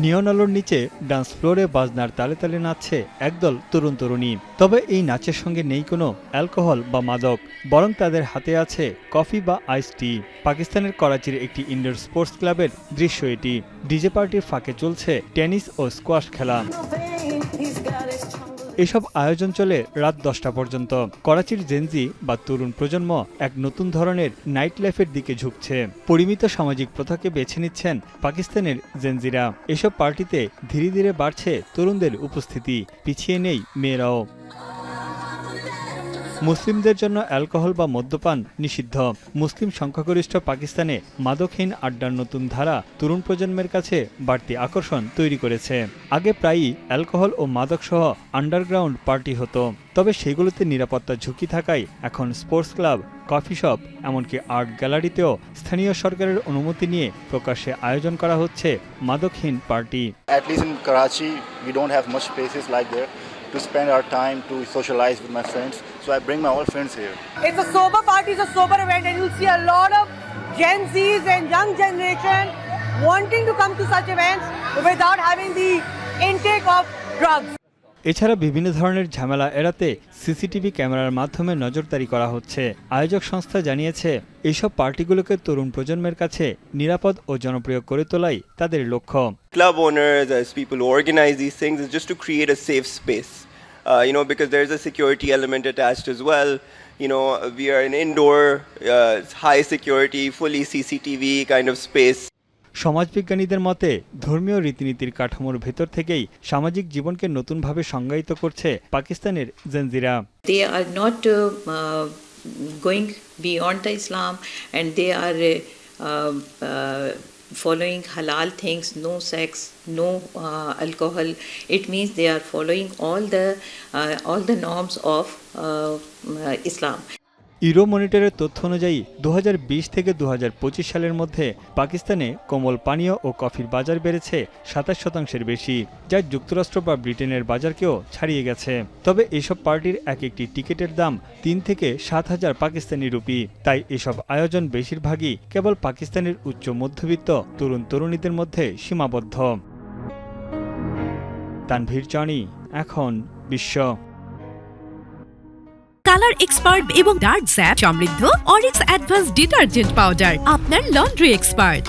নিয়ন আলোর নিচে ডান্স ফ্লোরে বাজনার তালে তালে নাচছে একদল তরুণ তরুণী। তবে এই নাচের সঙ্গে নেই কোনো অ্যালকোহল বা মাদক, বরং তাদের হাতে আছে কফি বা আইস টি। পাকিস্তানের করাচির একটি ইনডোর স্পোর্টস ক্লাবের দৃশ্য এটি। ডিজে পার্টির ফাঁকে চলছে টেনিস ও স্কোয়াশ খেলা। এসব আয়োজন চলে রাত 10টা পর্যন্ত। করাচির জেনজি বা তরুণ প্রজন্ম এক নতুন ধরনের নাইট লাইফের দিকে ঝুঁকছে। পরিমিত সামাজিক প্রথাকে বেছে নিচ্ছেন পাকিস্তানের জেনজিরা। এসব পার্টিতে ধীরে ধীরে বাড়ছে তরুণদের উপস্থিতি, পিছিয়ে নেই মেয়েরাও। মুসলিমদের জন্য অ্যালকোহল বা মদ্যপান নিষিদ্ধ। মুসলিম সংখ্যাগরিষ্ঠ পাকিস্তানে মাদকহীন আড্ডার নতুন ধারা তরুণ প্রজন্মের কাছে বাড়তি আকর্ষণ তৈরি করেছে। আগে প্রায়ই অ্যালকোহল ও মাদকসহ আন্ডারগ্রাউন্ড পার্টি হতো, তবে সেগুলোতে নিরাপত্তা ঝুঁকি থাকায় এখন স্পোর্টস ক্লাব, কফি শপ, এমনকি আর্ট গ্যালারিতেও স্থানীয় সরকারের অনুমতি নিয়ে প্রকাশ্যে আয়োজন করা হচ্ছে মাদকহীন party. At least in Karachi, we don't have much spaces like there to spend our time to socialize with my friends. So I bring my all friends here. It's a sober party, it's a sober event, and you'll see a lot of Gen Zs and young generation wanting to come to such events without having the intake of drugs. এছাড়া বিভিন্ন ধরনের ঝামেলা এড়াতে CCTV ক্যামেরার মাধ্যমে নজরদারি করা হচ্ছে। আয়োজক সংস্থা জানিয়েছে, এইসব পার্টিগুলোকে তরুণ প্রজন্মের কাছে নিরাপদ ও জনপ্রিয় করে তোলাই তাদের লক্ষ্য। Club owners, as people who organize these things, is just to create a safe space. Because there's a security element attached as well. We are an indoor, high security, fully CCTV kind of space. সমাজবিজ্ঞানীদের মতে ধর্মীয় রীতিনীতির কাঠামোর ভেতর থেকেই সামাজিক জীবনকে নতুনভাবে সংজ্ঞায়িত করছে পাকিস্তানের জেনজিরা। They are not going beyond the Islam, and they are following halal things, no sex, no alcohol. It means they are following all the norms of Islam. ইউরো মনিটরের তথ্য অনুযায়ী 2020 থেকে 2025 সালের মধ্যে পাকিস্তানে কোমল পানীয় ও কফির বাজার বেড়েছে 27% বেশি, যা যুক্তরাষ্ট্র বা ব্রিটেনের বাজারকেও ছাড়িয়ে গেছে। তবে এসব পার্টির এক একটি টিকিটের দাম 3 থেকে 7,000 পাকিস্তানি রুপি। তাই এসব আয়োজন বেশিরভাগই কেবল পাকিস্তানের উচ্চ মধ্যবিত্ত তরুণ তরুণীদের মধ্যে সীমাবদ্ধ। তানভীর জনি, এখন বিশ্ব। কালার এক্সপার্ট এবং ডার্ক স্যাপ সমৃদ্ধ অরিক্স অ্যাডভান্স ডিটারজেন্ট পাউডার, আপনার লন্ড্রি এক্সপার্ট।